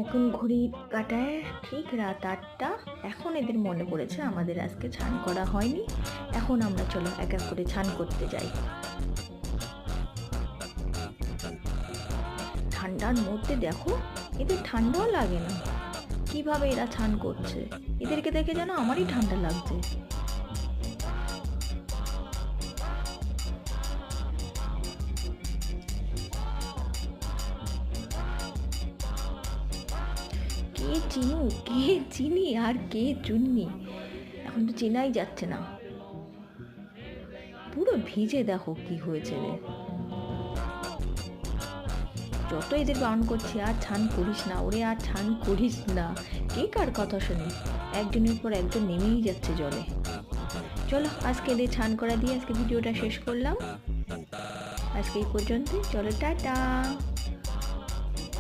এখন ঘড়ি কাটায় ঠিক রাত 8টা। এখন এদের মনে পড়েছে আমাদের আজকে স্নান করা হয়নি। এখন আমরা চলো এক এক করে স্নান করতে যাই। ঠান্ডার মধ্যে দেখো এদের ঠান্ডাও লাগে না, কিভাবে এরা স্নান করছে। এদেরকে দেখে যেন আমারই ঠান্ডা লাগছে। কে চিনু, কে চিনি আর কে চুন্নি, এখন তো চেনাই যাচ্ছে না। পুরো ভিজে দেখো কি হয়েছে রে। যত এদের বারণ করছি আর ছান করিস না ওরে, আর ছান করিস না, কে কার কথা শুনি। একজনের পর একজন নেমেই যাচ্ছে জলে। চলো আজকে এদের ছান করা দিয়ে আজকে ভিডিওটা শেষ করলাম। আজকে এই পর্যন্ত, চলো টাটা।